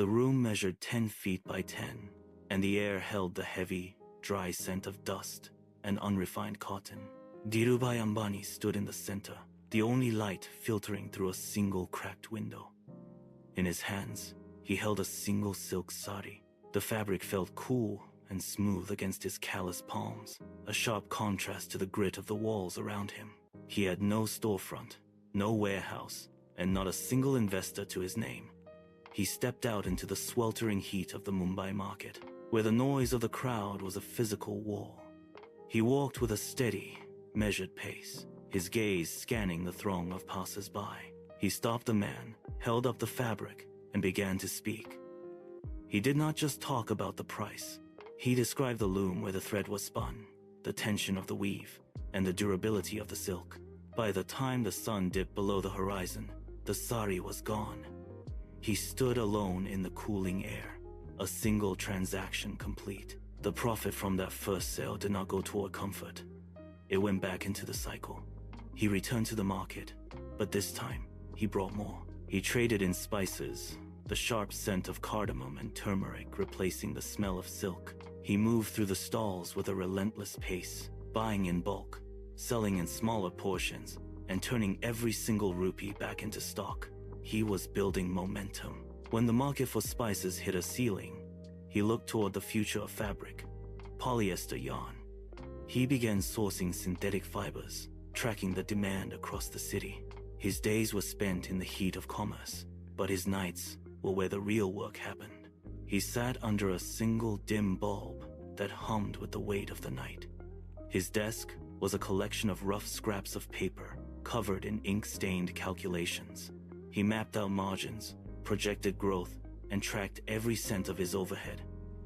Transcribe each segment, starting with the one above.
The room measured 10 feet by 10, and the air held the heavy, dry scent of dust and unrefined cotton. Dhirubhai Ambani stood in the center, the only light filtering through a single cracked window. In his hands, he held a single silk sari. The fabric felt cool and smooth against his callous palms, a sharp contrast to the grit of the walls around him. He had no storefront, no warehouse, and not a single investor to his name. He stepped out into the sweltering heat of the Mumbai market, where the noise of the crowd was a physical wall. He walked with a steady, measured pace, his gaze scanning the throng of passers-by. He stopped the man, held up the fabric, and began to speak. He did not just talk about the price. He described the loom where the thread was spun, the tension of the weave, and the durability of the silk. By the time the sun dipped below the horizon, the sari was gone. He stood alone in the cooling air, a single transaction complete. The profit from that first sale did not go toward comfort. It went back into the cycle. He returned to the market, but this time, he brought more. He traded in spices, the sharp scent of cardamom and turmeric replacing the smell of silk. He moved through the stalls with a relentless pace, buying in bulk, selling in smaller portions, and turning every single rupee back into stock. He was building momentum. When the market for spices hit a ceiling, he looked toward the future of fabric, polyester yarn. He began sourcing synthetic fibers, tracking the demand across the city. His days were spent in the heat of commerce, but his nights were where the real work happened. He sat under a single dim bulb that hummed with the weight of the night. His desk was a collection of rough scraps of paper covered in ink-stained calculations. He mapped out margins, projected growth, and tracked every cent of his overhead.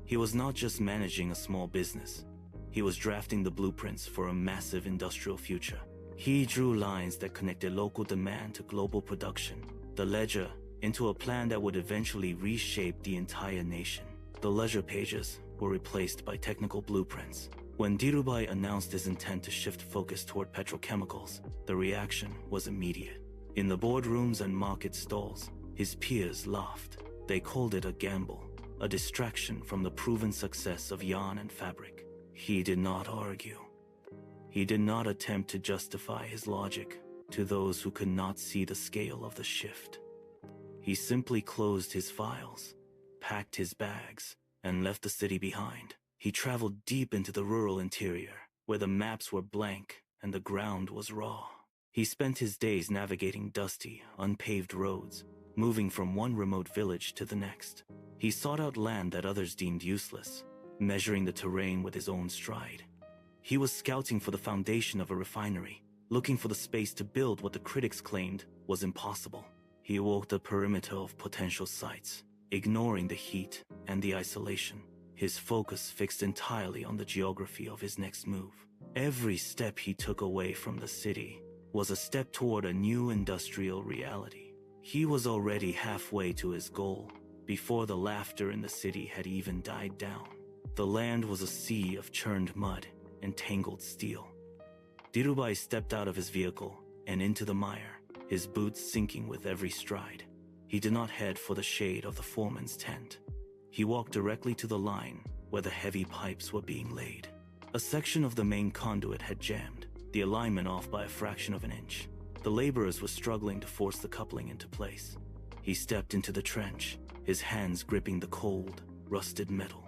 He was not just managing a small business. He was drafting the blueprints for a massive industrial future. He drew lines that connected local demand to global production, the ledger into a plan that would eventually reshape the entire nation. The ledger pages were replaced by technical blueprints. When Dhirubhai announced his intent to shift focus toward petrochemicals, the reaction was immediate. In the boardrooms and market stalls, his peers laughed. They called it a gamble, a distraction from the proven success of yarn and fabric. He did not argue. He did not attempt to justify his logic to those who could not see the scale of the shift. He simply closed his files, packed his bags, and left the city behind. He traveled deep into the rural interior, where the maps were blank and the ground was raw. He spent his days navigating dusty, unpaved roads, moving from one remote village to the next. He sought out land that others deemed useless, measuring the terrain with his own stride. He was scouting for the foundation of a refinery, looking for the space to build what the critics claimed was impossible. He walked the perimeter of potential sites, ignoring the heat and the isolation, his focus fixed entirely on the geography of his next move. Every step he took away from the city was a step toward a new industrial reality. He was already halfway to his goal before the laughter in the city had even died down. The land was a sea of churned mud and tangled steel. Dhirubhai stepped out of his vehicle and into the mire, his boots sinking with every stride. He did not head for the shade of the foreman's tent. He walked directly to the line where the heavy pipes were being laid. A section of the main conduit had jammed, the alignment off by a fraction of an inch. The laborers were struggling to force the coupling into place. He stepped into the trench, his hands gripping the cold, rusted metal.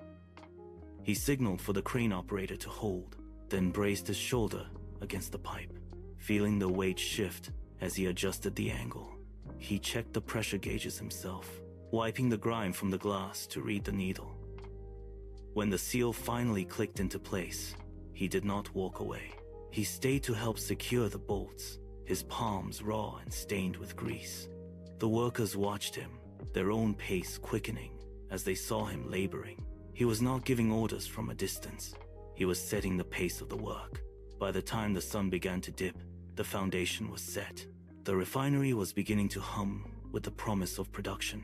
He signaled for the crane operator to hold, then braced his shoulder against the pipe, feeling the weight shift as he adjusted the angle. He checked the pressure gauges himself, wiping the grime from the glass to read the needle. When the seal finally clicked into place, he did not walk away. He stayed to help secure the bolts, his palms raw and stained with grease. The workers watched him, their own pace quickening as they saw him laboring. He was not giving orders from a distance. He was setting the pace of the work. By the time the sun began to dip, the foundation was set. The refinery was beginning to hum with the promise of production.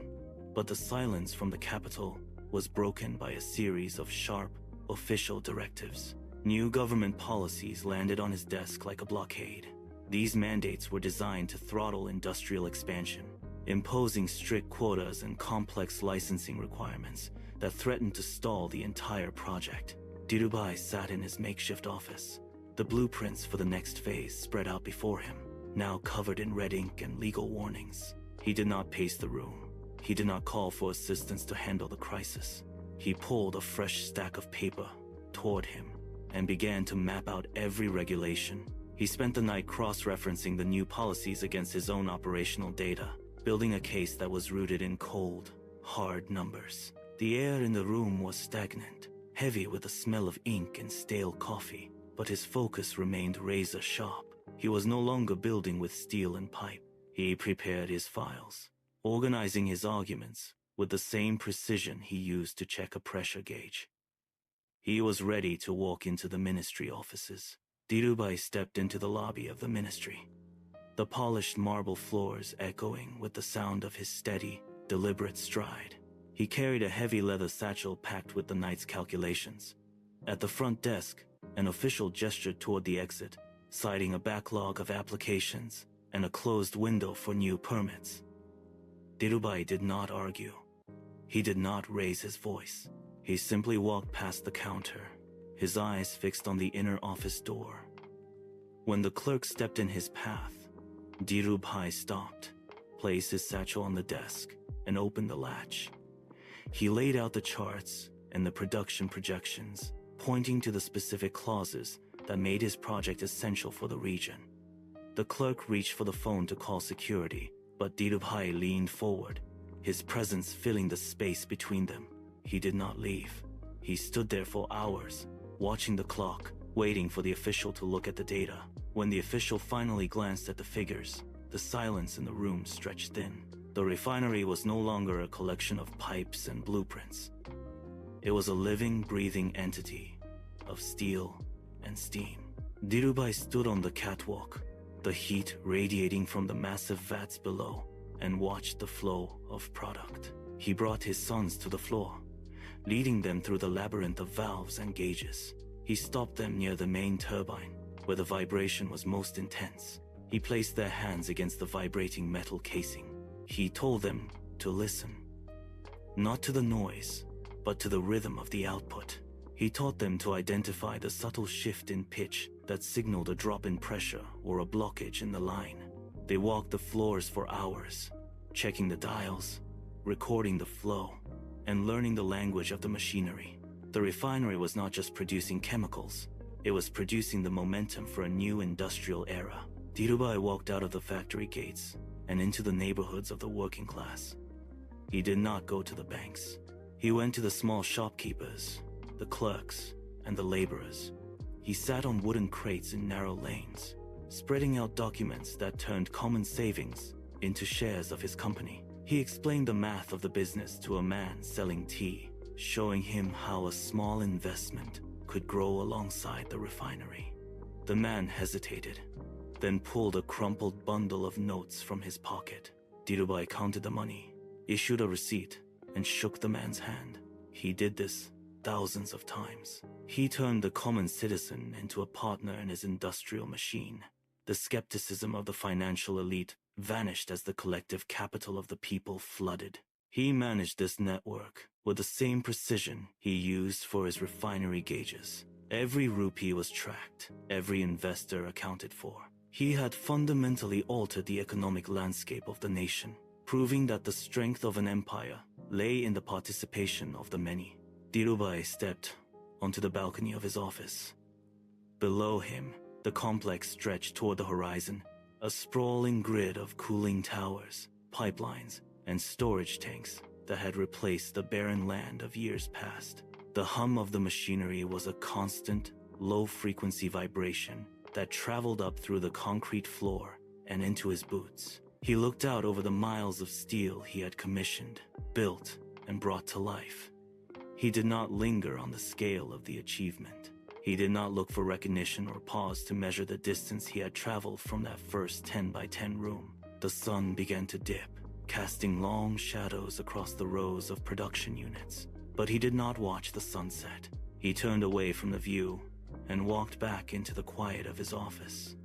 But the silence from the capital was broken by a series of sharp, official directives. New government policies landed on his desk like a blockade. These mandates were designed to throttle industrial expansion, imposing strict quotas and complex licensing requirements that threatened to stall the entire project. Dhirubhai sat in his makeshift office. The blueprints for the next phase spread out before him, now covered in red ink and legal warnings. He did not pace the room. He did not call for assistance to handle the crisis. He pulled a fresh stack of paper toward him and began to map out every regulation. He spent the night cross-referencing the new policies against his own operational data, building a case that was rooted in cold, hard numbers. The air in the room was stagnant, heavy with the smell of ink and stale coffee, but his focus remained razor-sharp. He was no longer building with steel and pipe. He prepared his files, organizing his arguments with the same precision he used to check a pressure gauge. He was ready to walk into the ministry offices. Dhirubhai stepped into the lobby of the ministry, the polished marble floors echoing with the sound of his steady, deliberate stride. He carried a heavy leather satchel packed with the night's calculations. At the front desk, an official gestured toward the exit, citing a backlog of applications and a closed window for new permits. Dhirubhai did not argue. He did not raise his voice. He simply walked past the counter, his eyes fixed on the inner office door. When the clerk stepped in his path, Dhirubhai stopped, placed his satchel on the desk, and opened the latch. He laid out the charts and the production projections, pointing to the specific clauses that made his project essential for the region. The clerk reached for the phone to call security, but Dhirubhai leaned forward, his presence filling the space between them. He did not leave. He stood there for hours, watching the clock, waiting for the official to look at the data. When the official finally glanced at the figures, the silence in the room stretched thin. The refinery was no longer a collection of pipes and blueprints. It was a living, breathing entity of steel and steam. Dhirubhai stood on the catwalk, the heat radiating from the massive vats below, and watched the flow of product. He brought his sons to the floor, leading them through the labyrinth of valves and gauges. He stopped them near the main turbine, where the vibration was most intense. He placed their hands against the vibrating metal casing. He told them to listen, not to the noise, but to the rhythm of the output. He taught them to identify the subtle shift in pitch that signaled a drop in pressure or a blockage in the line. They walked the floors for hours, checking the dials, recording the flow, and learning the language of the machinery. The refinery was not just producing chemicals, it was producing the momentum for a new industrial era. Dhirubhai walked out of the factory gates and into the neighborhoods of the working class. He did not go to the banks. He went to the small shopkeepers, the clerks, and the laborers. He sat on wooden crates in narrow lanes, spreading out documents that turned common savings into shares of his company. He explained the math of the business to a man selling tea, showing him how a small investment could grow alongside the refinery. The man hesitated, then pulled a crumpled bundle of notes from his pocket. Dhirubhai counted the money, issued a receipt, and shook the man's hand. He did this thousands of times. He turned the common citizen into a partner in his industrial machine. The skepticism of the financial elite vanished as the collective capital of the people flooded. He managed this network with the same precision he used for his refinery gauges. Every rupee was tracked, every investor accounted for. He had fundamentally altered the economic landscape of the nation, proving that the strength of an empire lay in the participation of the many. Dhirubhai stepped onto the balcony of his office. Below him, the complex stretched toward the horizon, a sprawling grid of cooling towers, pipelines, and storage tanks that had replaced the barren land of years past. The hum of the machinery was a constant, low-frequency vibration that traveled up through the concrete floor and into his boots. He looked out over the miles of steel he had commissioned, built, and brought to life. He did not linger on the scale of the achievement. He did not look for recognition or pause to measure the distance he had traveled from that first 10 by 10 room. The sun began to dip, casting long shadows across the rows of production units. But he did not watch the sunset. He turned away from the view and walked back into the quiet of his office.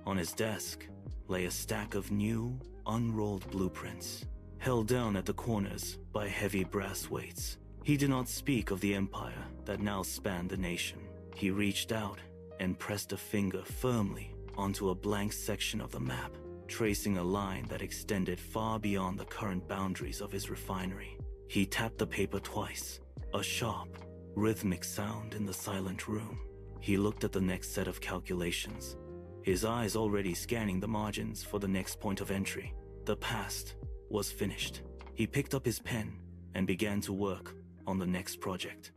On his desk lay a stack of new, unrolled blueprints, held down at the corners by heavy brass weights. He did not speak of the empire that now spanned the nation. He reached out and pressed a finger firmly onto a blank section of the map, tracing a line that extended far beyond the current boundaries of his refinery. He tapped the paper twice, a sharp, rhythmic sound in the silent room. He looked at the next set of calculations, his eyes already scanning the margins for the next point of entry. The past was finished. He picked up his pen and began to work on the next project.